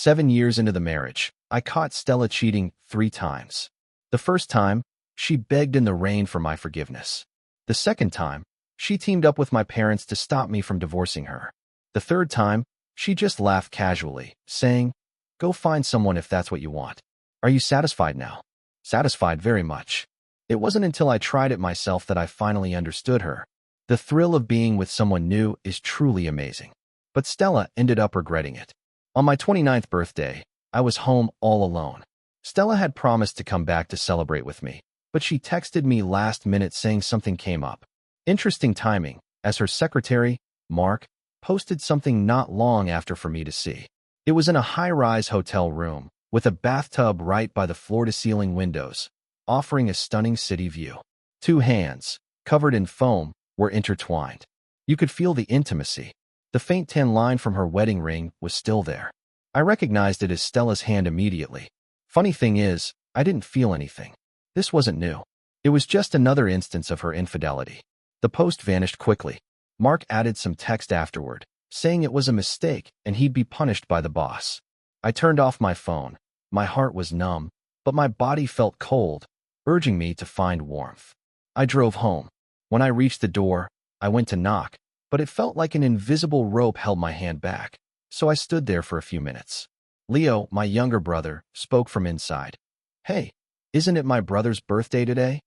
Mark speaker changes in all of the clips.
Speaker 1: 7 years into the marriage, I caught Stella cheating 3 times. The first time, she begged in the rain for my forgiveness. The second time, she teamed up with my parents to stop me from divorcing her. The third time, she just laughed casually, saying, "Go find someone if that's what you want. Are you satisfied now?" Satisfied very much. It wasn't until I tried it myself that I finally understood her. The thrill of being with someone new is truly amazing. But Stella ended up regretting it. On my 29th birthday, I was home all alone. Stella had promised to come back to celebrate with me, but she texted me last minute saying something came up. Interesting timing, as her secretary, Mark, posted something not long after for me to see. It was in a high-rise hotel room, with a bathtub right by the floor-to-ceiling windows, offering a stunning city view. 2 hands, covered in foam, were intertwined. You could feel the intimacy. The faint tan line from her wedding ring was still there. I recognized it as Stella's hand immediately. Funny thing is, I didn't feel anything. This wasn't new. It was just another instance of her infidelity. The post vanished quickly. Mark added some text afterward, saying it was a mistake and he'd be punished by the boss. I turned off my phone. My heart was numb, but my body felt cold, urging me to find warmth. I drove home. When I reached the door, I went to knock, but it felt like an invisible rope held my hand back, so I stood there for a few minutes. Leo, my younger brother, spoke from inside. "Hey, isn't it my brother's birthday today?"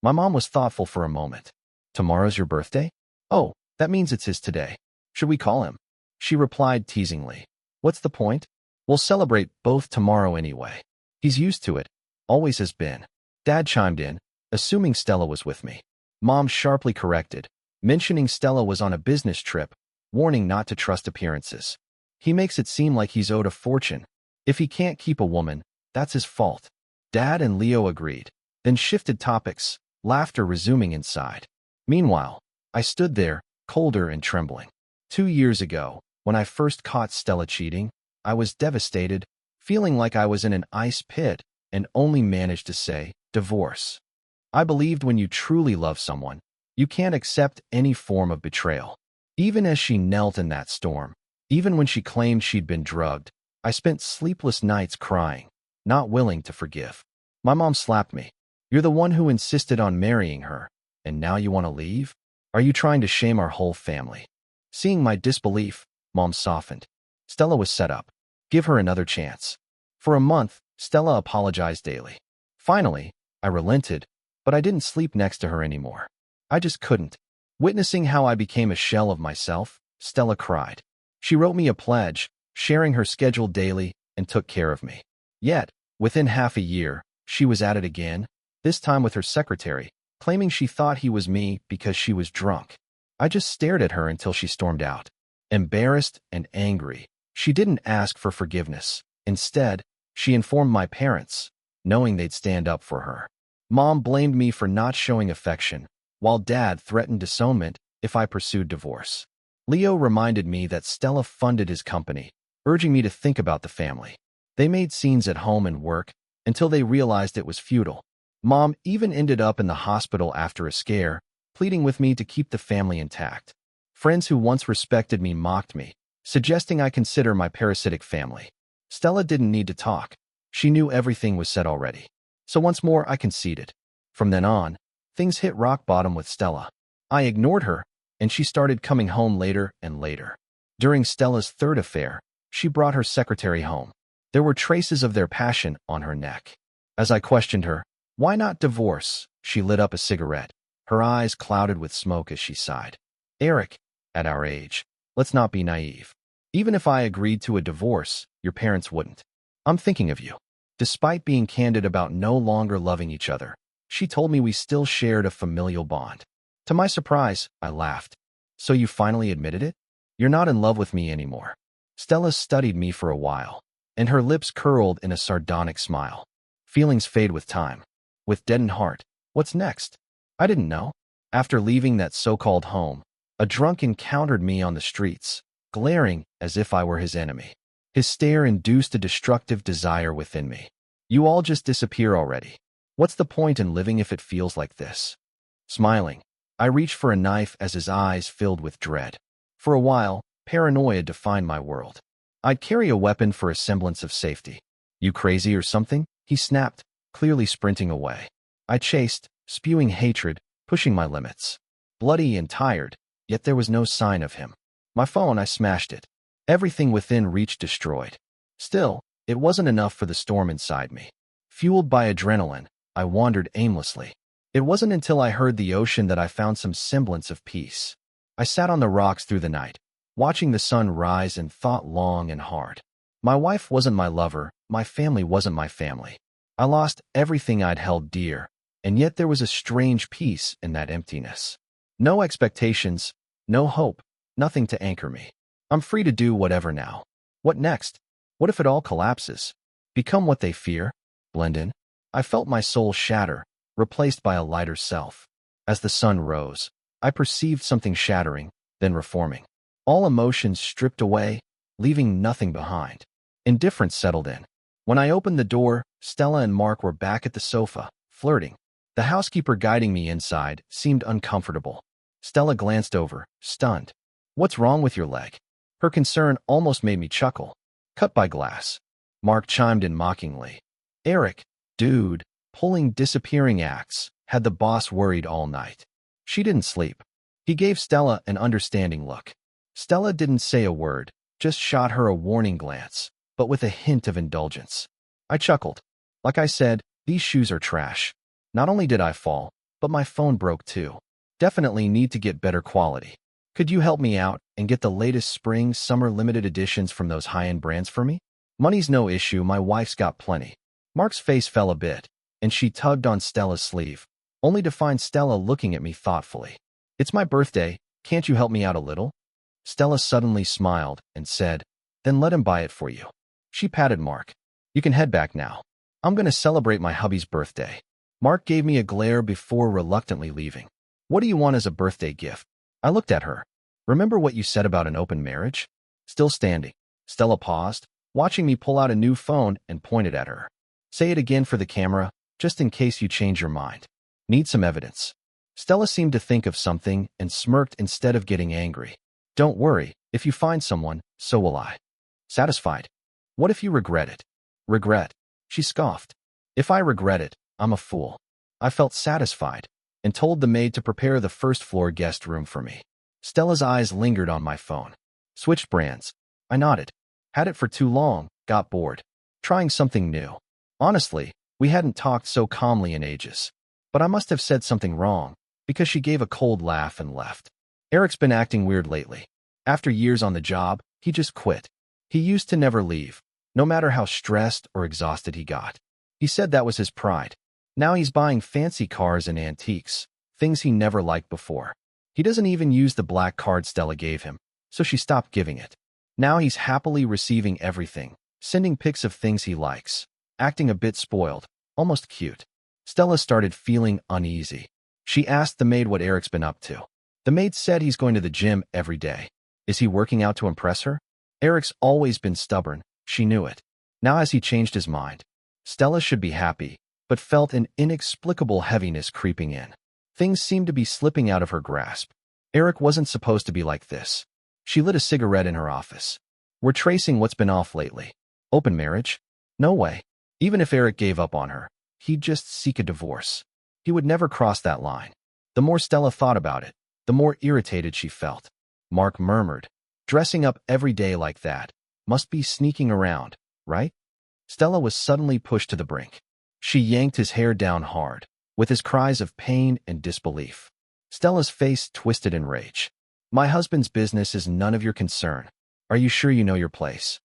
Speaker 1: My mom was thoughtful for a moment. "Tomorrow's your birthday? Oh, that means it's his today. Should we call him?" She replied teasingly. "What's the point? We'll celebrate both tomorrow anyway. He's used to it. Always has been." Dad chimed in, assuming Stella was with me. Mom sharply corrected, mentioning Stella was on a business trip, warning not to trust appearances. "He makes it seem like he's owed a fortune. If he can't keep a woman, that's his fault." Dad and Leo agreed, then shifted topics, laughter resuming inside. Meanwhile, I stood there, colder and trembling. 2 years ago, when I first caught Stella cheating, I was devastated, feeling like I was in an ice pit, and only managed to say, "Divorce." I believed when you truly love someone, you can't accept any form of betrayal. Even as she knelt in that storm, even when she claimed she'd been drugged, I spent sleepless nights crying, not willing to forgive. My mom slapped me. "You're the one who insisted on marrying her, and now you want to leave? Are you trying to shame our whole family?" Seeing my disbelief, Mom softened. Stella was set up. Give her another chance. For a month, Stella apologized daily. Finally, I relented, but I didn't sleep next to her anymore. I just couldn't. Witnessing how I became a shell of myself, Stella cried. She wrote me a pledge, sharing her schedule daily, and took care of me. Yet, within half a year, she was at it again, this time with her secretary, claiming she thought he was me because she was drunk. I just stared at her until she stormed out. Embarrassed and angry, she didn't ask for forgiveness. Instead, she informed my parents, knowing they'd stand up for her. Mom blamed me for not showing affection, while Dad threatened disownment if I pursued divorce. Leo reminded me that Stella funded his company, urging me to think about the family. They made scenes at home and work until they realized it was futile. Mom even ended up in the hospital after a scare, pleading with me to keep the family intact. Friends who once respected me mocked me, suggesting I consider my parasitic family. Stella didn't need to talk. She knew everything was said already. So once more, I conceded. From then on, things hit rock bottom with Stella. I ignored her, and she started coming home later and later. During Stella's third affair, she brought her secretary home. There were traces of their passion on her neck. As I questioned her, "Why not divorce?" she lit up a cigarette, her eyes clouded with smoke as she sighed. "Eric, at our age, let's not be naive. Even if I agreed to a divorce, your parents wouldn't. I'm thinking of you." Despite being candid about no longer loving each other, she told me we still shared a familial bond. To my surprise, I laughed. "So you finally admitted it? You're not in love with me anymore." Stella studied me for a while, and her lips curled in a sardonic smile. "Feelings fade with time. With deadened heart, what's next?" I didn't know. After leaving that so-called home, a drunk encountered me on the streets, glaring as if I were his enemy. His stare induced a destructive desire within me. "You all just disappear already. What's the point in living if it feels like this?" Smiling, I reached for a knife as his eyes filled with dread. For a while, paranoia defined my world. I'd carry a weapon for a semblance of safety. You crazy or something? He snapped, clearly sprinting away. I chased, spewing hatred, pushing my limits. Bloody and tired, yet there was no sign of him. My phone, I smashed it. Everything within reach destroyed. Still, it wasn't enough for the storm inside me. Fueled by adrenaline, I wandered aimlessly. It wasn't until I heard the ocean that I found some semblance of peace. I sat on the rocks through the night, watching the sun rise, and thought long and hard. My wife wasn't my lover, my family wasn't my family. I lost everything I'd held dear, and yet there was a strange peace in that emptiness. No expectations, no hope, nothing to anchor me. I'm free to do whatever now. What next? What if it all collapses? Become what they fear? Blend in? I felt my soul shatter, replaced by a lighter self. As the sun rose, I perceived something shattering, then reforming. All emotions stripped away, leaving nothing behind. Indifference settled in. When I opened the door, Stella and Mark were back at the sofa, flirting. The housekeeper guiding me inside seemed uncomfortable. Stella glanced over, stunned. "What's wrong with your leg?" Her concern almost made me chuckle. "Cut by glass." Mark chimed in mockingly. "Eric, dude, pulling disappearing acts, had the boss worried all night." She didn't sleep. He gave Stella an understanding look. Stella didn't say a word, just shot her a warning glance, but with a hint of indulgence. I chuckled. Like I said, these shoes are trash. Not only did I fall, but my phone broke too. Definitely need to get better quality. Could you help me out and get the latest spring, summer limited editions from those high-end brands for me? Money's no issue, my wife's got plenty. Mark's face fell a bit, and she tugged on Stella's sleeve, only to find Stella looking at me thoughtfully. "It's my birthday, can't you help me out a little?" Stella suddenly smiled and said, "Then let him buy it for you." She patted Mark. "You can head back now. I'm going to celebrate my hubby's birthday." Mark gave me a glare before reluctantly leaving. "What do you want as a birthday gift?" I looked at her. "Remember what you said about an open marriage?" Still standing, Stella paused, watching me pull out a new phone, and pointed at her. "Say it again for the camera, just in case you change your mind. Need some evidence." Stella seemed to think of something and smirked instead of getting angry. "Don't worry, if you find someone, so will I." Satisfied. "What if you regret it?" "Regret?" She scoffed. "If I regret it, I'm a fool." I felt satisfied and told the maid to prepare the first-floor guest room for me. Stella's eyes lingered on my phone. "Switched brands." I nodded. "Had it for too long, got bored. Trying something new." Honestly, we hadn't talked so calmly in ages. But I must have said something wrong, because she gave a cold laugh and left. "Eric's been acting weird lately. After years on the job, he just quit. He used to never leave, no matter how stressed or exhausted he got. He said that was his pride. Now he's buying fancy cars and antiques, things he never liked before. He doesn't even use the black card Stella gave him, so she stopped giving it. Now he's happily receiving everything, sending pics of things he likes, acting a bit spoiled, almost cute." Stella started feeling uneasy. She asked the maid what Eric's been up to. The maid said he's going to the gym every day. Is he working out to impress her? Eric's always been stubborn, she knew it. Now has he changed his mind? Stella should be happy, but felt an inexplicable heaviness creeping in. Things seemed to be slipping out of her grasp. Eric wasn't supposed to be like this. She lit a cigarette in her office. "We're tracing what's been off lately." "Open marriage?" "No way. Even if Eric gave up on her, he'd just seek a divorce. He would never cross that line." The more Stella thought about it, the more irritated she felt. Mark murmured, "Dressing up every day like that. Must be sneaking around, right?" Stella was suddenly pushed to the brink. She yanked his hair down hard, with his cries of pain and disbelief. Stella's face twisted in rage. "My husband's business is none of your concern. Are you sure you know your place?"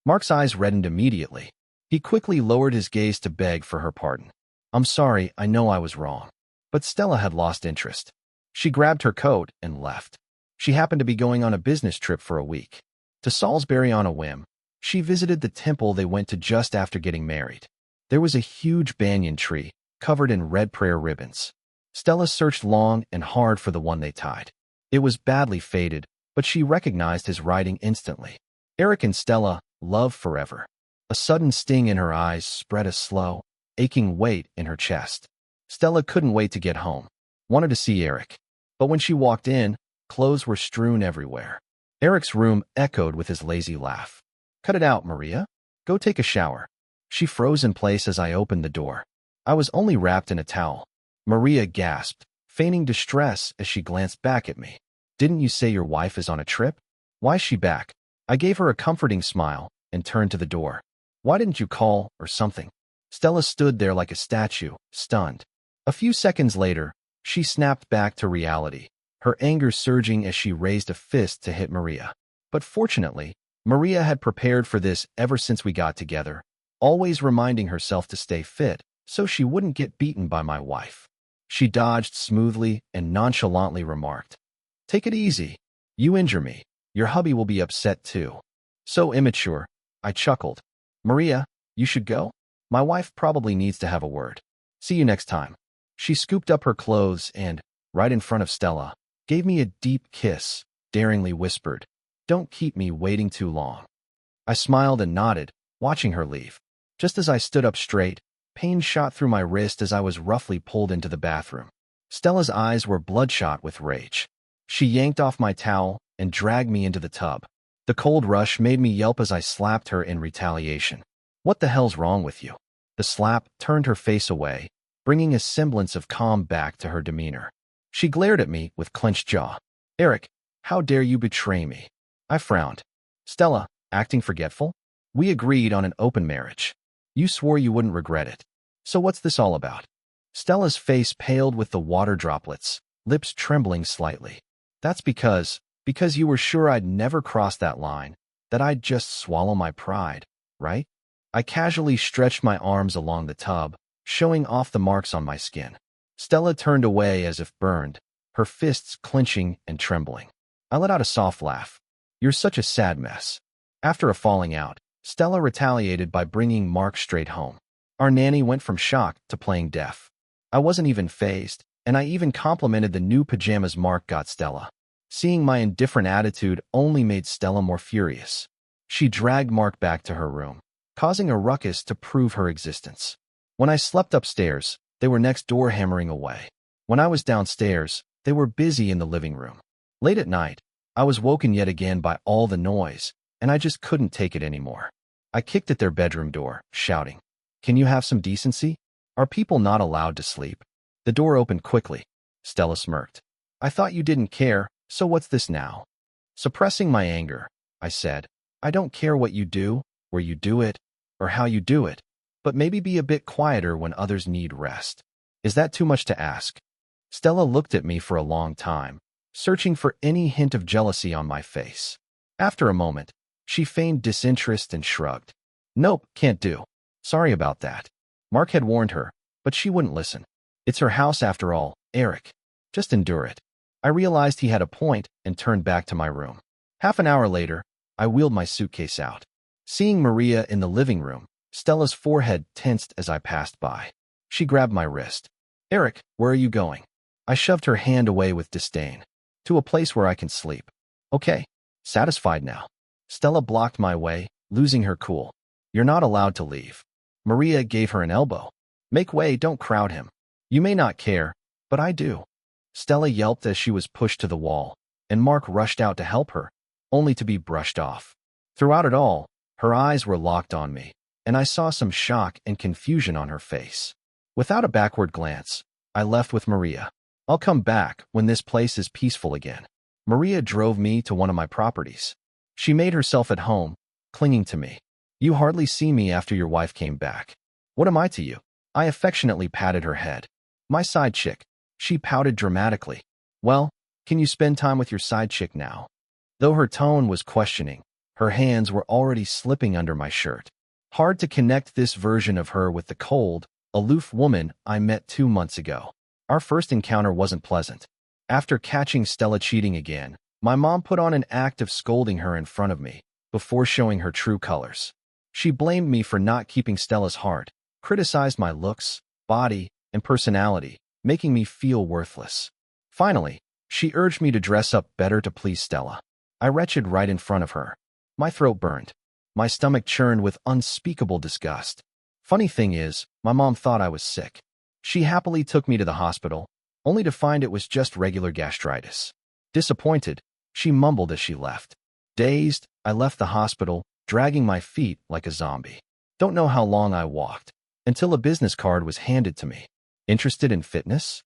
Speaker 1: Mark's eyes reddened immediately. He quickly lowered his gaze to beg for her pardon. "I'm sorry, I know I was wrong." But Stella had lost interest. She grabbed her coat and left. She happened to be going on a business trip for a week. To Salisbury on a whim. She visited the temple they went to just after getting married. There was a huge banyan tree, covered in red prayer ribbons. Stella searched long and hard for the one they tied. It was badly faded, but she recognized his writing instantly. Eric and Stella, love forever. A sudden sting in her eyes spread a slow, aching weight in her chest. Stella couldn't wait to get home. Wanted to see Eric. But when she walked in, clothes were strewn everywhere. Eric's room echoed with his lazy laugh. Cut it out, Maria. Go take a shower. She froze in place as I opened the door. I was only wrapped in a towel. Maria gasped, feigning distress as she glanced back at me. Didn't you say your wife is on a trip? Why's she back? I gave her a comforting smile and turned to the door. Why didn't you call or something? Stella stood there like a statue, stunned. A few seconds later, she snapped back to reality, her anger surging as she raised a fist to hit Maria. But fortunately, Maria had prepared for this ever since we got together, always reminding herself to stay fit so she wouldn't get beaten by my wife. She dodged smoothly and nonchalantly remarked, "Take it easy. You injure me. Your hubby will be upset too." So immature, I chuckled. Maria, you should go. My wife probably needs to have a word. See you next time. She scooped up her clothes and, right in front of Stella, gave me a deep kiss, daringly whispered, "Don't keep me waiting too long." I smiled and nodded, watching her leave. Just as I stood up straight, pain shot through my wrist as I was roughly pulled into the bathroom. Stella's eyes were bloodshot with rage. She yanked off my towel and dragged me into the tub. The cold rush made me yelp as I slapped her in retaliation. "What the hell's wrong with you?" The slap turned her face away, bringing a semblance of calm back to her demeanor. She glared at me with clenched jaw. "Eric, how dare you betray me?" I frowned. "Stella, acting forgetful? We agreed on an open marriage. You swore you wouldn't regret it. So what's this all about?" Stella's face paled with the water droplets, lips trembling slightly. "That's because you were sure I'd never cross that line, that I'd just swallow my pride, right?" I casually stretched my arms along the tub, showing off the marks on my skin. Stella turned away as if burned, her fists clenching and trembling. I let out a soft laugh. "You're such a sad mess." After a falling out, Stella retaliated by bringing Mark straight home. Our nanny went from shock to playing deaf. I wasn't even fazed, and I even complimented the new pajamas Mark got Stella. Seeing my indifferent attitude only made Stella more furious. She dragged Mark back to her room, causing a ruckus to prove her existence. When I slept upstairs, they were next door hammering away. When I was downstairs, they were busy in the living room. Late at night, I was woken yet again by all the noise, and I just couldn't take it anymore. I kicked at their bedroom door, shouting, "Can you have some decency? Are people not allowed to sleep?" The door opened quickly. Stella smirked. "I thought you didn't care, so what's this now?" Suppressing my anger, I said, "I don't care what you do, where you do it, or how you do it, but maybe be a bit quieter when others need rest. Is that too much to ask?" Stella looked at me for a long time, searching for any hint of jealousy on my face. After a moment, she feigned disinterest and shrugged. "Nope, can't do. Sorry about that." Mark had warned her, but she wouldn't listen. "It's her house after all, Eric. Just endure it." I realized he had a point and turned back to my room. Half an hour later, I wheeled my suitcase out. Seeing Maria in the living room, Stella's forehead tensed as I passed by. She grabbed my wrist. "Eric, where are you going?" I shoved her hand away with disdain. "To a place where I can sleep." "Okay, satisfied now." Stella blocked my way, losing her cool. "You're not allowed to leave." Maria gave her an elbow. "Make way, don't crowd him. You may not care, but I do." Stella yelped as she was pushed to the wall, and Mark rushed out to help her, only to be brushed off. Throughout it all, her eyes were locked on me, and I saw some shock and confusion on her face. Without a backward glance, I left with Maria. "I'll come back when this place is peaceful again." Maria drove me to one of my properties. She made herself at home, clinging to me. "You hardly see me after your wife came back. What am I to you?" I affectionately patted her head. "My side chick." She pouted dramatically. "Well, can you spend time with your side chick now?" Though her tone was questioning, her hands were already slipping under my shirt. Hard to connect this version of her with the cold, aloof woman I met 2 months ago. Our first encounter wasn't pleasant. After catching Stella cheating again, my mom put on an act of scolding her in front of me, before showing her true colors. She blamed me for not keeping Stella's heart, criticized my looks, body, and personality, making me feel worthless. Finally, she urged me to dress up better to please Stella. I retched right in front of her. My throat burned. My stomach churned with unspeakable disgust. Funny thing is, my mom thought I was sick. She happily took me to the hospital, only to find it was just regular gastritis. Disappointed, she mumbled as she left. Dazed, I left the hospital, dragging my feet like a zombie. Don't know how long I walked, until a business card was handed to me. Interested in fitness?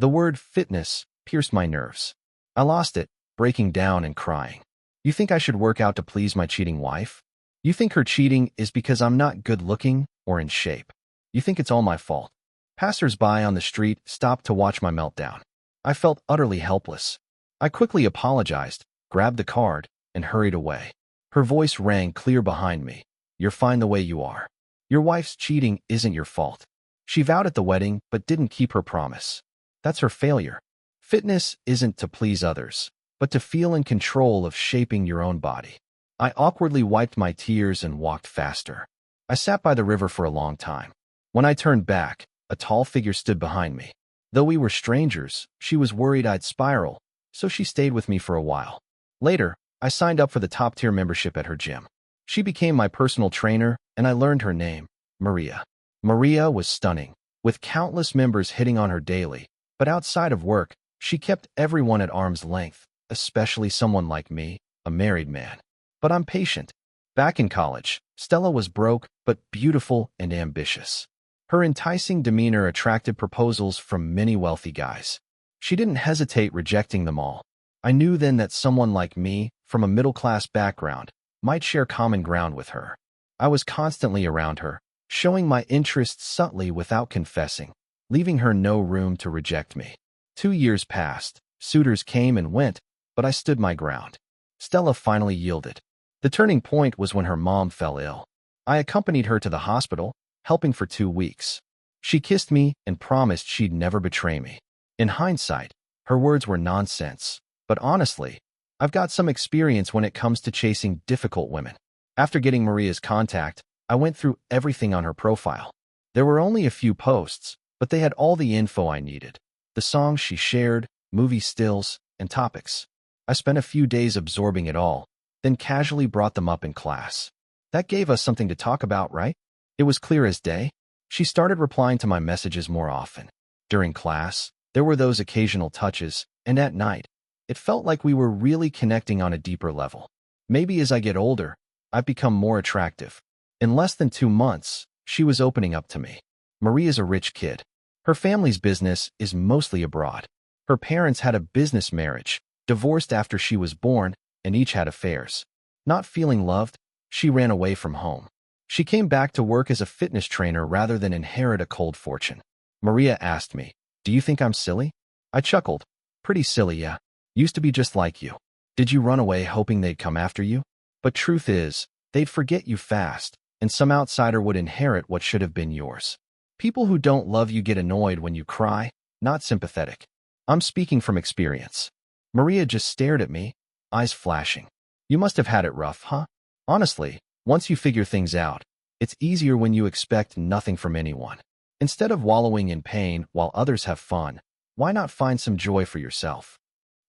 Speaker 1: The word fitness pierced my nerves. I lost it, breaking down and crying. You think I should work out to please my cheating wife? You think her cheating is because I'm not good looking or in shape? You think it's all my fault? Passers-by on the street stopped to watch my meltdown. I felt utterly helpless. I quickly apologized, grabbed the card, and hurried away. Her voice rang clear behind me. You're fine the way you are. Your wife's cheating isn't your fault. She vowed at the wedding but didn't keep her promise. That's her failure. Fitness isn't to please others, but to feel in control of shaping your own body. I awkwardly wiped my tears and walked faster. I sat by the river for a long time. When I turned back, a tall figure stood behind me. Though we were strangers, she was worried I'd spiral, so she stayed with me for a while. Later, I signed up for the top-tier membership at her gym. She became my personal trainer, and I learned her name, Maria. Maria was stunning, with countless members hitting on her daily, but outside of work, she kept everyone at arm's length, especially someone like me, a married man. But I'm patient. Back in college, Stella was broke but beautiful and ambitious. Her enticing demeanor attracted proposals from many wealthy guys. She didn't hesitate rejecting them all. I knew then that someone like me, from a middle-class background, might share common ground with her. I was constantly around her, showing my interest subtly without confessing, leaving her no room to reject me. 2 years passed. Suitors came and went, but I stood my ground. Stella finally yielded. The turning point was when her mom fell ill. I accompanied her to the hospital, helping for 2 weeks. She kissed me and promised she'd never betray me. In hindsight, her words were nonsense, but honestly, I've got some experience when it comes to chasing difficult women. After getting Maria's contact, I went through everything on her profile. There were only a few posts, but they had all the info I needed. The songs she shared, movie stills, and topics. I spent a few days absorbing it all, then casually brought them up in class. That gave us something to talk about, right? It was clear as day. She started replying to my messages more often. During class, there were those occasional touches, and at night, it felt like we were really connecting on a deeper level. Maybe as I get older, I've become more attractive. In less than 2 months, she was opening up to me. Maria's a rich kid. Her family's business is mostly abroad. Her parents had a business marriage, divorced after she was born, and each had affairs. Not feeling loved, she ran away from home. She came back to work as a fitness trainer rather than inherit a cold fortune. Maria asked me, "Do you think I'm silly?" I chuckled. "Pretty silly, yeah. Used to be just like you. Did you run away hoping they'd come after you? But truth is, they'd forget you fast, and some outsider would inherit what should have been yours. People who don't love you get annoyed when you cry, not sympathetic. I'm speaking from experience." Maria just stared at me, eyes flashing. "You must have had it rough, huh?" Honestly, once you figure things out, it's easier when you expect nothing from anyone. Instead of wallowing in pain while others have fun, why not find some joy for yourself?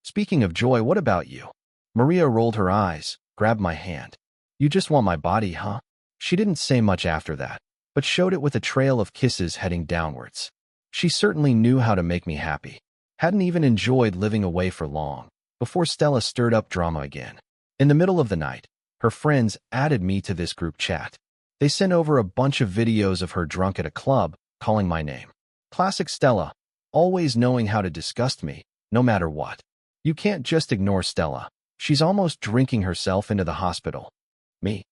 Speaker 1: Speaking of joy, what about you? Maria rolled her eyes, grabbed my hand. "You just want my body, huh?" She didn't say much after that, but showed it with a trail of kisses heading downwards. She certainly knew how to make me happy. Hadn't even enjoyed living away for long, before Stella stirred up drama again. In the middle of the night, her friends added me to this group chat. They sent over a bunch of videos of her drunk at a club, calling my name. Classic Stella, always knowing how to disgust me, no matter what. You can't just ignore Stella. She's almost drinking herself into the hospital. Me?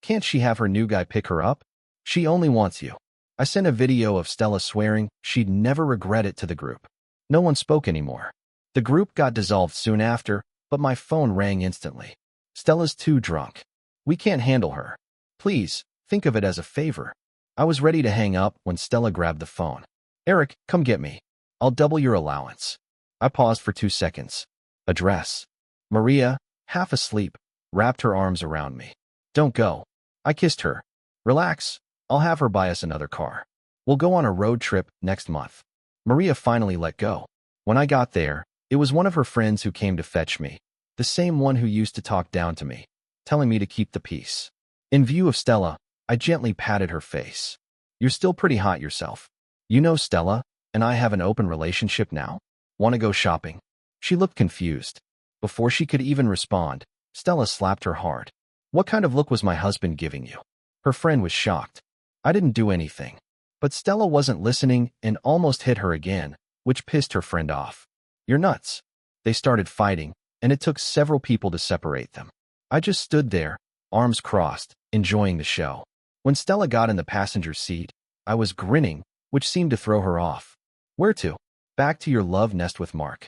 Speaker 1: Can't she have her new guy pick her up? She only wants you. I sent a video of Stella swearing she'd never regret it to the group. No one spoke anymore. The group got dissolved soon after, but my phone rang instantly. "Stella's too drunk. We can't handle her. Please, think of it as a favor." I was ready to hang up when Stella grabbed the phone. "Eric, come get me. I'll double your allowance." I paused for 2 seconds. Address. Maria, half asleep, wrapped her arms around me. "Don't go." I kissed her. "Relax. I'll have her buy us another car. We'll go on a road trip next month." Maria finally let go. When I got there, it was one of her friends who came to fetch me, the same one who used to talk down to me, telling me to keep the peace. In view of Stella, I gently patted her face. "You're still pretty hot yourself. You know Stella and I have an open relationship now? Want to go shopping?" She looked confused. Before she could even respond, Stella slapped her hard. What kind of look was my husband giving you? Her friend was shocked. I didn't do anything. But Stella wasn't listening and almost hit her again, which pissed her friend off. You're nuts. They started fighting, and it took several people to separate them. I just stood there, arms crossed, enjoying the show. When Stella got in the passenger seat, I was grinning, which seemed to throw her off. Where to? Back to your love nest with Mark.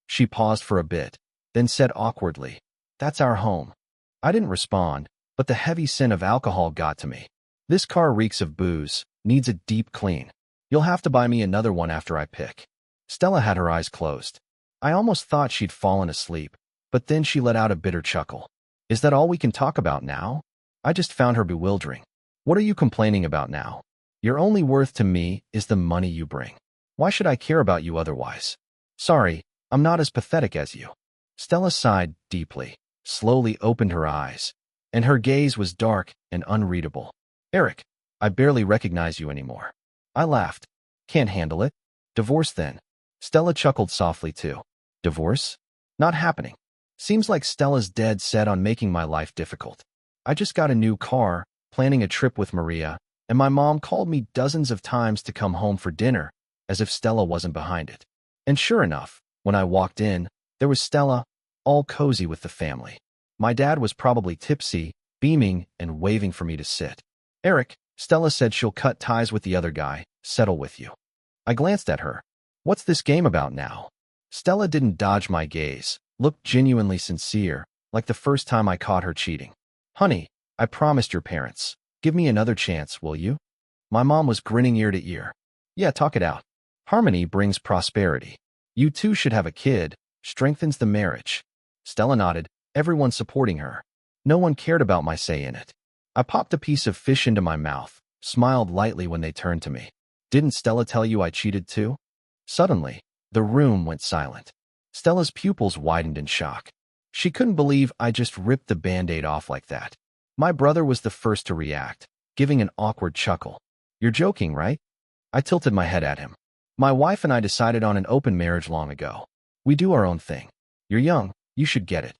Speaker 1: She paused for a bit, then said awkwardly, That's our home. I didn't respond, but the heavy scent of alcohol got to me. This car reeks of booze, needs a deep clean. You'll have to buy me another one after I pick. Stella had her eyes closed. I almost thought she'd fallen asleep, but then she let out a bitter chuckle. Is that all we can talk about now? I just found her bewildering. What are you complaining about now? Your only worth to me is the money you bring. Why should I care about you otherwise? Sorry, I'm not as pathetic as you. Stella sighed deeply, slowly opened her eyes, and her gaze was dark and unreadable. Eric, I barely recognize you anymore. I laughed. Can't handle it? Divorce then. Stella chuckled softly too. Divorce? Not happening. Seems like Stella's dead set on making my life difficult. I just got a new car, planning a trip with Maria, and my mom called me dozens of times to come home for dinner, as if Stella wasn't behind it. And sure enough, when I walked in, there was Stella, all cozy with the family. My dad was probably tipsy, beaming, and waving for me to sit. Eric, Stella said she'll cut ties with the other guy, settle with you. I glanced at her. What's this game about now? Stella didn't dodge my gaze, looked genuinely sincere, like the first time I caught her cheating. Honey, I promised your parents. Give me another chance, will you? My mom was grinning ear to ear. Yeah, talk it out. Harmony brings prosperity. You two should have a kid, strengthens the marriage. Stella nodded, everyone supporting her. No one cared about my say in it. I popped a piece of fish into my mouth, smiled lightly when they turned to me. Didn't Stella tell you I cheated too? Suddenly, the room went silent. Stella's pupils widened in shock. She couldn't believe I just ripped the Band-Aid off like that. My brother was the first to react, giving an awkward chuckle. You're joking, right? I tilted my head at him. My wife and I decided on an open marriage long ago. We do our own thing. You're young, you should get it.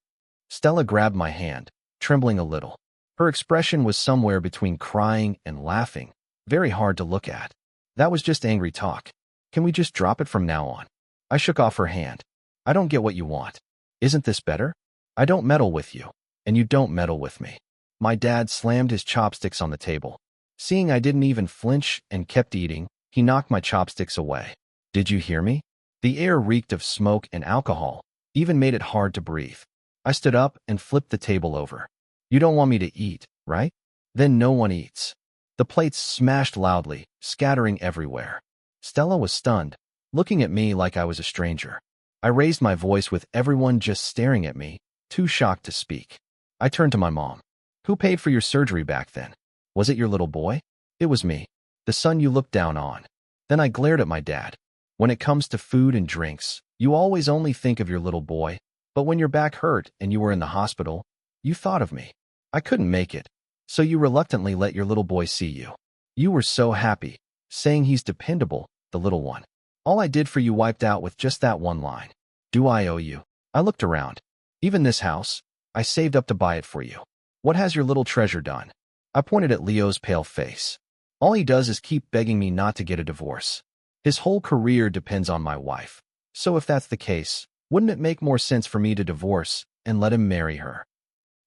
Speaker 1: Stella grabbed my hand, trembling a little. Her expression was somewhere between crying and laughing, very hard to look at. That was just angry talk. Can we just drop it from now on? I shook off her hand. I don't get what you want. Isn't this better? I don't meddle with you, and you don't meddle with me. My dad slammed his chopsticks on the table. Seeing I didn't even flinch and kept eating, he knocked my chopsticks away. Did you hear me? The air reeked of smoke and alcohol, even made it hard to breathe. I stood up and flipped the table over. You don't want me to eat, right? Then no one eats. The plates smashed loudly, scattering everywhere. Stella was stunned, looking at me like I was a stranger. I raised my voice with everyone just staring at me, too shocked to speak. I turned to my mom. Who paid for your surgery back then? Was it your little boy? It was me, the son you looked down on. Then I glared at my dad. When it comes to food and drinks, you always only think of your little boy, but when your back hurt and you were in the hospital, you thought of me. I couldn't make it, so you reluctantly let your little boy see you. You were so happy, saying he's dependable, the little one. All I did for you wiped out with just that one line. Do I owe you? I looked around. Even this house, I saved up to buy it for you. What has your little treasure done? I pointed at Leo's pale face. All he does is keep begging me not to get a divorce. His whole career depends on my wife. So if that's the case, wouldn't it make more sense for me to divorce and let him marry her?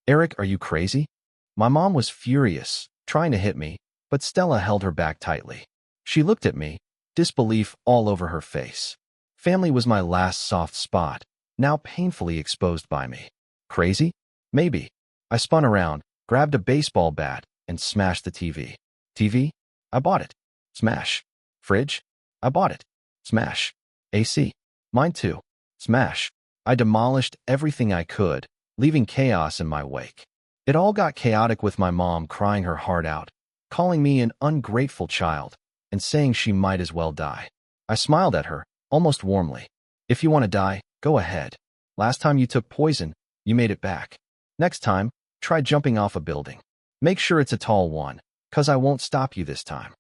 Speaker 1: Eric, are you crazy? My mom was furious, trying to hit me, but Stella held her back tightly. She looked at me, disbelief all over her face. Family was my last soft spot, now painfully exposed by me. Crazy? Maybe. I spun around, grabbed a baseball bat, and smashed the TV. TV? I bought it. Smash. Fridge? I bought it. Smash. AC? Mine too. Smash. I demolished everything I could, leaving chaos in my wake. It all got chaotic with my mom crying her heart out, calling me an ungrateful child, and saying she might as well die. I smiled at her, almost warmly. If you want to die, go ahead. Last time you took poison, you made it back. Next time, try jumping off a building. Make sure it's a tall one, 'cause I won't stop you this time.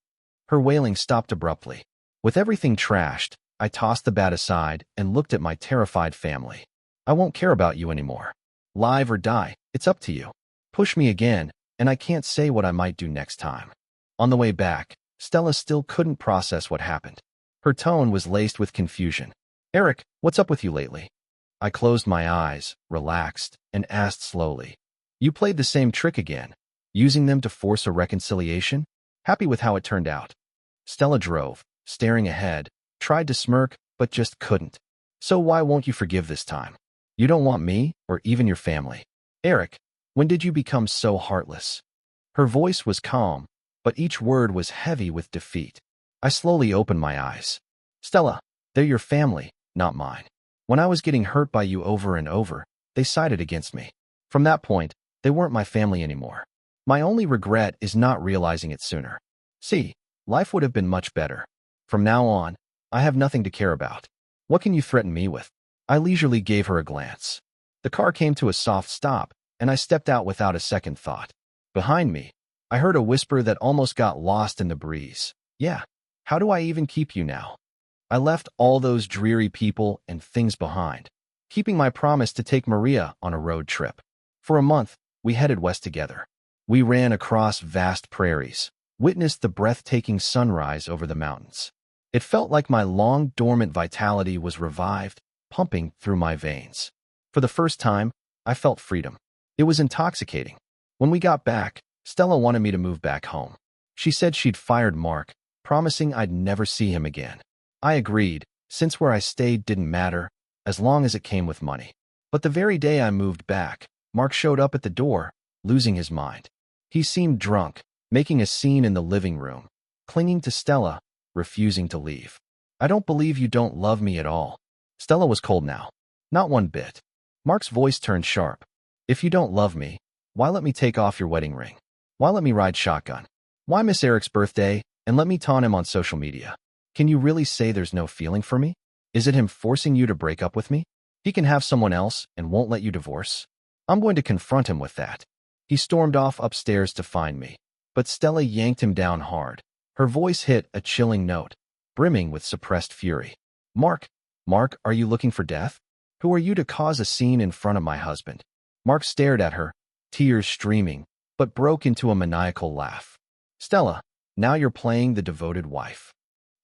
Speaker 1: Her wailing stopped abruptly. With everything trashed, I tossed the bat aside and looked at my terrified family. I won't care about you anymore. Live or die, it's up to you. Push me again, and I can't say what I might do next time. On the way back, Stella still couldn't process what happened. Her tone was laced with confusion. Eric, what's up with you lately? I closed my eyes, relaxed, and asked slowly. You played the same trick again, using them to force a reconciliation? Happy with how it turned out. Stella drove, staring ahead, tried to smirk, but just couldn't. So why won't you forgive this time? You don't want me, or even your family. Eric, when did you become so heartless? Her voice was calm, but each word was heavy with defeat. I slowly opened my eyes. Stella, they're your family, not mine. When I was getting hurt by you over and over, they sided against me. From that point, they weren't my family anymore. My only regret is not realizing it sooner. See, life would have been much better. From now on, I have nothing to care about. What can you threaten me with? I leisurely gave her a glance. The car came to a soft stop, and I stepped out without a second thought. Behind me, I heard a whisper that almost got lost in the breeze. Yeah, how do I even keep you now? I left all those dreary people and things behind, keeping my promise to take Maria on a road trip. For a month, we headed west together. We ran across vast prairies, witnessed the breathtaking sunrise over the mountains. It felt like my long-dormant vitality was revived, pumping through my veins. For the first time, I felt freedom. It was intoxicating. When we got back, Stella wanted me to move back home. She said she'd fired Mark, promising I'd never see him again. I agreed, since where I stayed didn't matter, as long as it came with money. But the very day I moved back, Mark showed up at the door, losing his mind. He seemed drunk, making a scene in the living room, clinging to Stella, refusing to leave. I don't believe you don't love me at all. Stella was cold now. Not one bit. Mark's voice turned sharp. If you don't love me, why let me take off your wedding ring? Why let me ride shotgun? Why miss Eric's birthday and let me taunt him on social media? Can you really say there's no feeling for me? Is it him forcing you to break up with me? He can have someone else and won't let you divorce? I'm going to confront him with that. He stormed off upstairs to find me, but Stella yanked him down hard. Her voice hit a chilling note, brimming with suppressed fury. Mark, are you looking for death? Who are you to cause a scene in front of my husband? Mark stared at her, tears streaming, but broke into a maniacal laugh. Stella, now you're playing the devoted wife.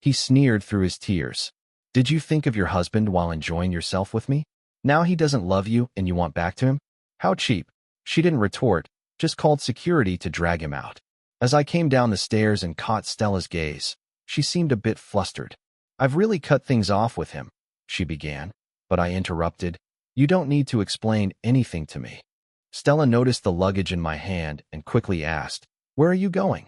Speaker 1: He sneered through his tears. Did you think of your husband while enjoying yourself with me? Now he doesn't love you and you want back to him? How cheap. She didn't retort, just called security to drag him out. As I came down the stairs and caught Stella's gaze, she seemed a bit flustered. I've really cut things off with him, she began, but I interrupted. You don't need to explain anything to me. Stella noticed the luggage in my hand and quickly asked, Where are you going?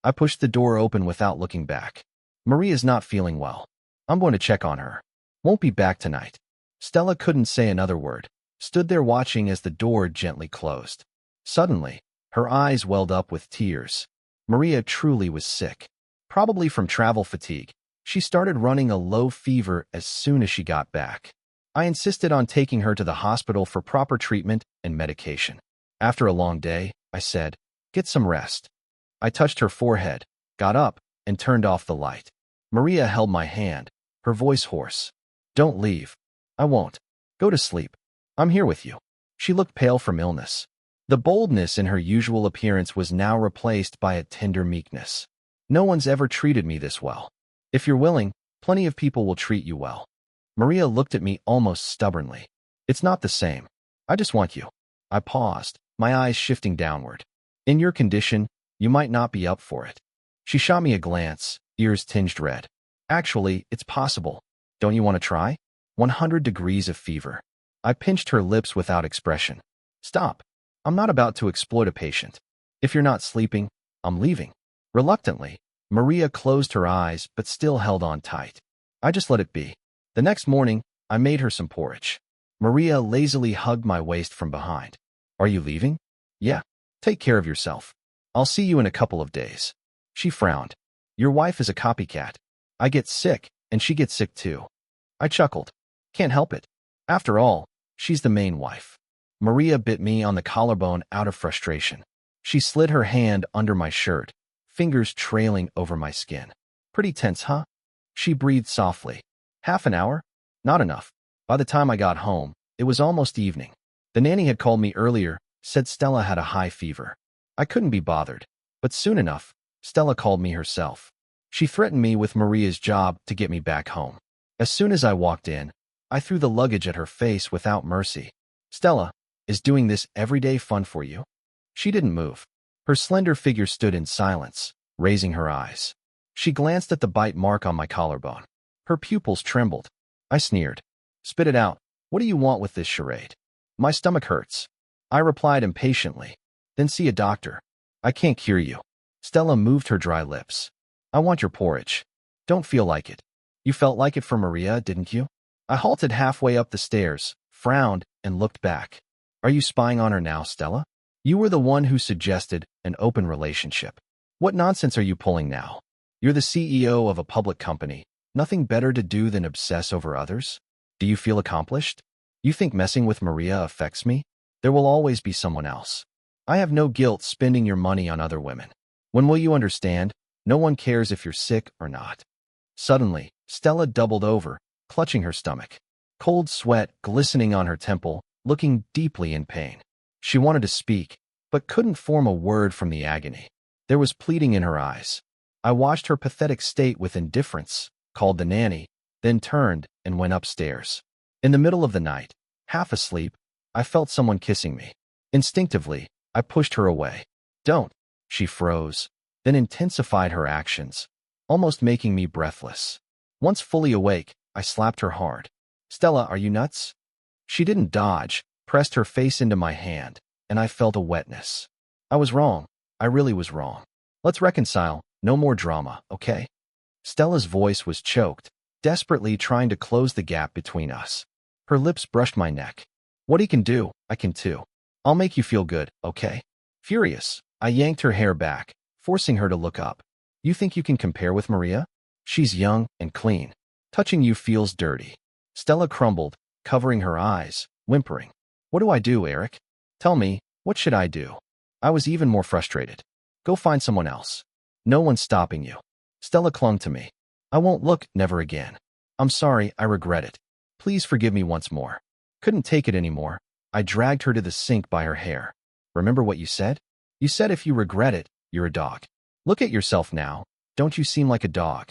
Speaker 1: I pushed the door open without looking back. Maria's not feeling well. I'm going to check on her. Won't be back tonight. Stella couldn't say another word, stood there watching as the door gently closed. Suddenly, her eyes welled up with tears. Maria truly was sick. Probably from travel fatigue. She started running a low fever as soon as she got back. I insisted on taking her to the hospital for proper treatment and medication. After a long day, I said, Get some rest. I touched her forehead, got up, and turned off the light. Maria held my hand, her voice hoarse. Don't leave. I won't. Go to sleep. I'm here with you. She looked pale from illness. The boldness in her usual appearance was now replaced by a tender meekness. No one's ever treated me this well. If you're willing, plenty of people will treat you well. Maria looked at me almost stubbornly. It's not the same. I just want you. I paused, my eyes shifting downward. In your condition, you might not be up for it. She shot me a glance, ears tinged red. Actually, it's possible. Don't you want to try? 100 degrees of fever. I pinched her lips without expression. Stop. I'm not about to exploit a patient. If you're not sleeping, I'm leaving. Reluctantly, Maria closed her eyes but still held on tight. I just let it be. The next morning, I made her some porridge. Maria lazily hugged my waist from behind. Are you leaving? Yeah. Take care of yourself. I'll see you in a couple of days. She frowned. Your wife is a copycat. I get sick, and she gets sick too. I chuckled. Can't help it. After all, she's the main wife. Maria bit me on the collarbone out of frustration. She slid her hand under my shirt, fingers trailing over my skin. Pretty tense, huh? She breathed softly. Half an hour? Not enough. By the time I got home, it was almost evening. The nanny had called me earlier, said Stella had a high fever. I couldn't be bothered. But soon enough, Stella called me herself. She threatened me with Maria's job to get me back home. As soon as I walked in, I threw the luggage at her face without mercy. Stella, is doing this everyday fun for you? She didn't move. Her slender figure stood in silence, raising her eyes. She glanced at the bite mark on my collarbone. Her pupils trembled. I sneered. Spit it out. What do you want with this charade? My stomach hurts. I replied impatiently. Then see a doctor. I can't cure you. Stella moved her dry lips. I want your porridge. Don't feel like it. You felt like it for Maria, didn't you? I halted halfway up the stairs, frowned, and looked back. Are you spying on her now, Stella? You were the one who suggested an open relationship. What nonsense are you pulling now? You're the CEO of a public company. Nothing better to do than obsess over others? Do you feel accomplished? You think messing with Maria affects me? There will always be someone else. I have no guilt spending your money on other women. When will you understand? No one cares if you're sick or not. Suddenly, Stella doubled over, clutching her stomach. Cold sweat glistening on her temple, looking deeply in pain. She wanted to speak, but couldn't form a word from the agony. There was pleading in her eyes. I watched her pathetic state with indifference, called the nanny, then turned and went upstairs. In the middle of the night, half asleep, I felt someone kissing me. Instinctively, I pushed her away. Don't. She froze, then intensified her actions, almost making me breathless. Once fully awake, I slapped her hard. Stella, are you nuts? She didn't dodge, pressed her face into my hand, and I felt a wetness. I was wrong. I really was wrong. Let's reconcile. No more drama, okay? Stella's voice was choked, desperately trying to close the gap between us. Her lips brushed my neck. What he can do, I can too. I'll make you feel good, okay? Furious, I yanked her hair back, forcing her to look up. You think you can compare with Maria? She's young and clean. Touching you feels dirty. Stella crumbled, covering her eyes, whimpering. What do I do, Eric? Tell me, what should I do? I was even more frustrated. Go find someone else. No one's stopping you. Stella clung to me. I won't look, never again. I'm sorry, I regret it. Please forgive me once more. Couldn't take it anymore. I dragged her to the sink by her hair. Remember what you said? You said if you regret it, you're a dog. Look at yourself now. Don't you seem like a dog?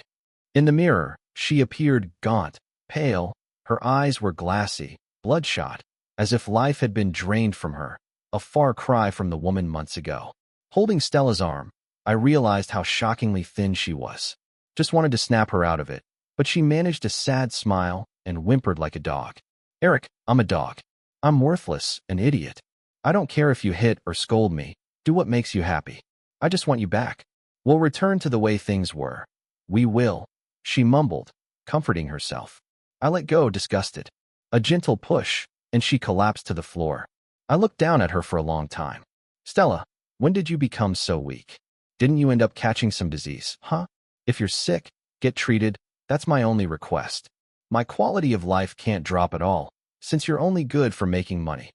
Speaker 1: In the mirror, she appeared gaunt, pale. Her eyes were glassy, bloodshot, as if life had been drained from her, a far cry from the woman months ago. Holding Stella's arm, I realized how shockingly thin she was. Just wanted to snap her out of it, but she managed a sad smile and whimpered like a dog. Eric, I'm a dog. I'm worthless, an idiot. I don't care if you hit or scold me. Do what makes you happy. I just want you back. We'll return to the way things were. We will, she mumbled, comforting herself. I let go, disgusted. A gentle push, and she collapsed to the floor. I looked down at her for a long time. Stella, when did you become so weak? Didn't you end up catching some disease, huh? If you're sick, get treated. That's my only request. My quality of life can't drop at all, since you're only good for making money.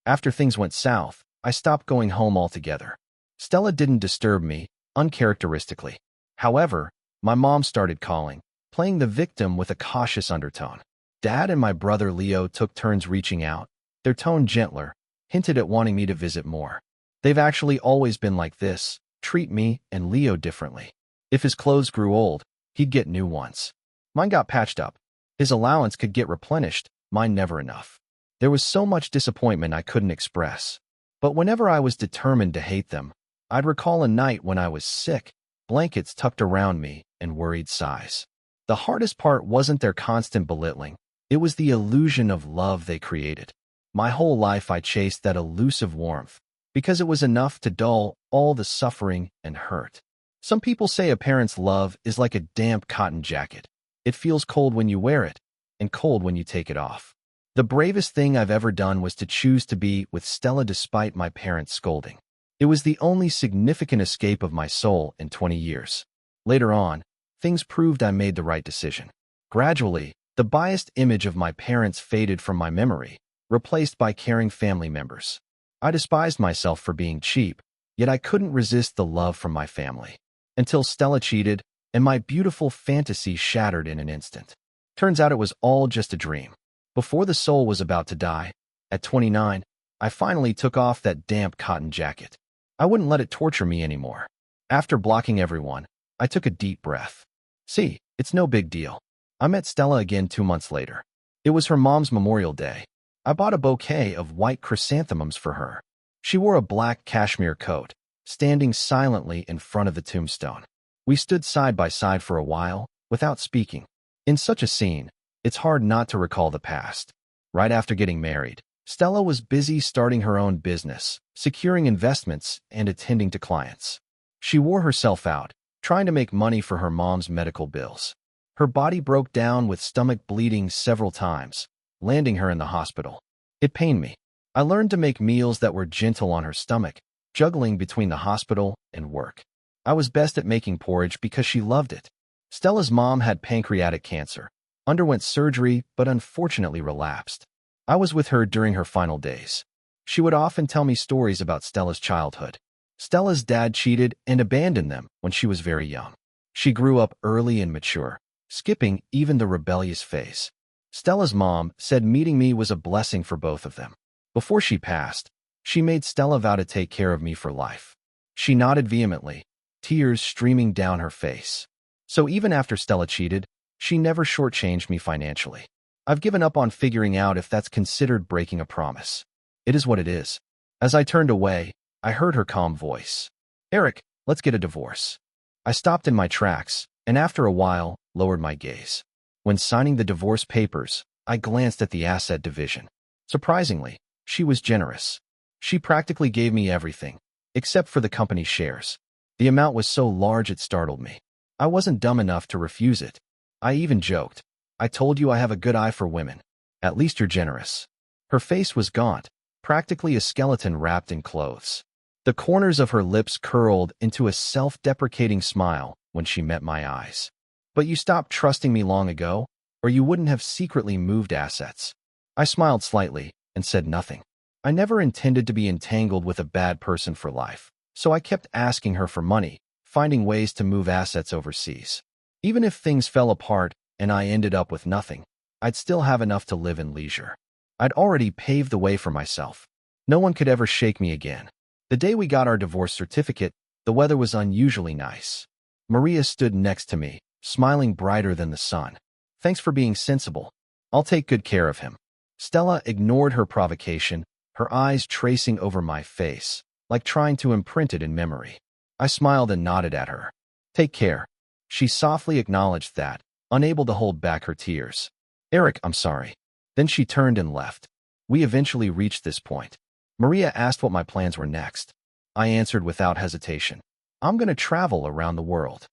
Speaker 1: After things went south, I stopped going home altogether. Stella didn't disturb me, uncharacteristically. However, my mom started calling, playing the victim with a cautious undertone. Dad and my brother Leo took turns reaching out, their tone gentler, hinted at wanting me to visit more. They've actually always been like this, treat me and Leo differently. If his clothes grew old, he'd get new ones. Mine got patched up. His allowance could get replenished, mine never enough. There was so much disappointment I couldn't express. But whenever I was determined to hate them, I'd recall a night when I was sick, blankets tucked around me, and worried sighs. The hardest part wasn't their constant belittling. It was the illusion of love they created. My whole life I chased that elusive warmth, because it was enough to dull all the suffering and hurt. Some people say a parent's love is like a damp cotton jacket. It feels cold when you wear it, and cold when you take it off. The bravest thing I've ever done was to choose to be with Stella despite my parents' scolding. It was the only significant escape of my soul in 20 years. Later on, things proved I made the right decision. Gradually, the biased image of my parents faded from my memory, replaced by caring family members. I despised myself for being cheap, yet I couldn't resist the love from my family. Until Stella cheated, and my beautiful fantasy shattered in an instant. Turns out it was all just a dream. Before the soul was about to die, at 29, I finally took off that damp cotton jacket. I wouldn't let it torture me anymore. After blocking everyone, I took a deep breath. See, it's no big deal. I met Stella again 2 months later. It was her mom's Memorial Day. I bought a bouquet of white chrysanthemums for her. She wore a black cashmere coat, standing silently in front of the tombstone. We stood side by side for a while, without speaking. In such a scene, it's hard not to recall the past. Right after getting married, Stella was busy starting her own business, securing investments, and attending to clients. She wore herself out, trying to make money for her mom's medical bills. Her body broke down with stomach bleeding several times, landing her in the hospital. It pained me. I learned to make meals that were gentle on her stomach, juggling between the hospital and work. I was best at making porridge because she loved it. Stella's mom had pancreatic cancer, underwent surgery, but unfortunately relapsed. I was with her during her final days. She would often tell me stories about Stella's childhood. Stella's dad cheated and abandoned them when she was very young. She grew up early and mature, skipping even the rebellious phase. Stella's mom said meeting me was a blessing for both of them. Before she passed, she made Stella vow to take care of me for life. She nodded vehemently, tears streaming down her face. So even after Stella cheated, she never shortchanged me financially. I've given up on figuring out if that's considered breaking a promise. It is what it is. As I turned away, I heard her calm voice. Eric, let's get a divorce. I stopped in my tracks, and after a while, lowered my gaze. When signing the divorce papers, I glanced at the asset division. Surprisingly, she was generous. She practically gave me everything, except for the company's shares. The amount was so large it startled me. I wasn't dumb enough to refuse it. I even joked. I told you I have a good eye for women. At least you're generous. Her face was gaunt, practically a skeleton wrapped in clothes. The corners of her lips curled into a self-deprecating smile when she met my eyes. But you stopped trusting me long ago, or you wouldn't have secretly moved assets. I smiled slightly and said nothing. I never intended to be entangled with a bad person for life, so I kept asking her for money, finding ways to move assets overseas. Even if things fell apart and I ended up with nothing, I'd still have enough to live in leisure. I'd already paved the way for myself. No one could ever shake me again. The day we got our divorce certificate, the weather was unusually nice. Maria stood next to me, smiling brighter than the sun. Thanks for being sensible. I'll take good care of him. Stella ignored her provocation, her eyes tracing over my face, like trying to imprint it in memory. I smiled and nodded at her. Take care. She softly acknowledged that, unable to hold back her tears. Eric, I'm sorry. Then she turned and left. We eventually reached this point. Maria asked what my plans were next. I answered without hesitation. I'm going to travel around the world.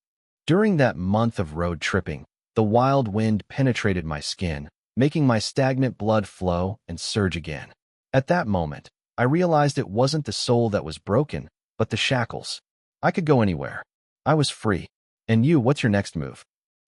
Speaker 1: During that month of road tripping, the wild wind penetrated my skin, making my stagnant blood flow and surge again. At that moment, I realized it wasn't the soul that was broken, but the shackles. I could go anywhere. I was free. And you, what's your next move?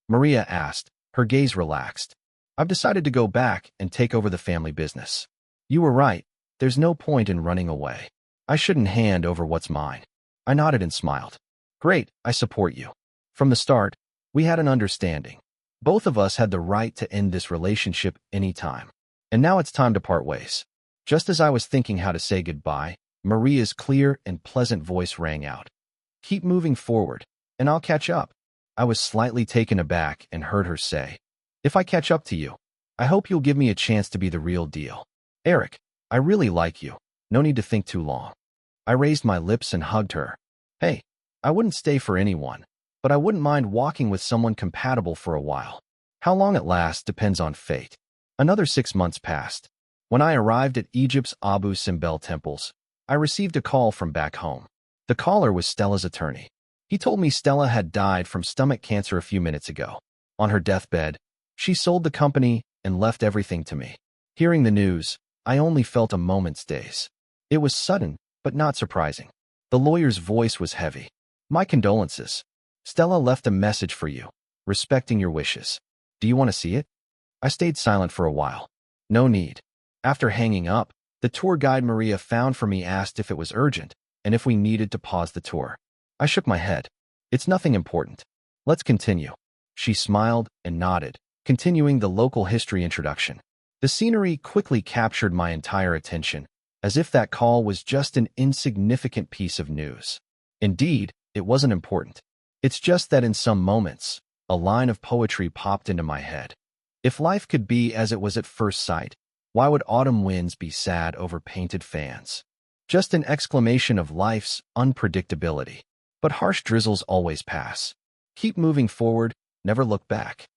Speaker 1: Maria asked, her gaze relaxed. I've decided to go back and take over the family business. You were right. There's no point in running away. I shouldn't hand over what's mine. I nodded and smiled. Great, I support you. From the start, we had an understanding. Both of us had the right to end this relationship anytime. And now it's time to part ways. Just as I was thinking how to say goodbye, Maria's clear and pleasant voice rang out. Keep moving forward, and I'll catch up. I was slightly taken aback and heard her say, if I catch up to you, I hope you'll give me a chance to be the real deal. Eric, I really like you. No need to think too long. I raised my lips and hugged her. Hey, I wouldn't stay for anyone, but I wouldn't mind walking with someone compatible for a while. How long it lasts depends on fate. Another 6 months passed. When I arrived at Egypt's Abu Simbel temples, I received a call from back home. The caller was Stella's attorney. He told me Stella had died from stomach cancer a few minutes ago. On her deathbed, she sold the company and left everything to me. Hearing the news, I only felt a moment's daze. It was sudden, but not surprising. The lawyer's voice was heavy. My condolences. Stella left a message for you, respecting your wishes. Do you want to see it? I stayed silent for a while. No need. After hanging up, the tour guide Maria found for me asked if it was urgent and if we needed to pause the tour. I shook my head. It's nothing important. Let's continue. She smiled and nodded, continuing the local history introduction. The scenery quickly captured my entire attention, as if that call was just an insignificant piece of news. Indeed, it wasn't important. It's just that in some moments, a line of poetry popped into my head. If life could be as it was at first sight, why would autumn winds be sad over painted fans? Just an exclamation of life's unpredictability. But harsh drizzles always pass. Keep moving forward, never look back.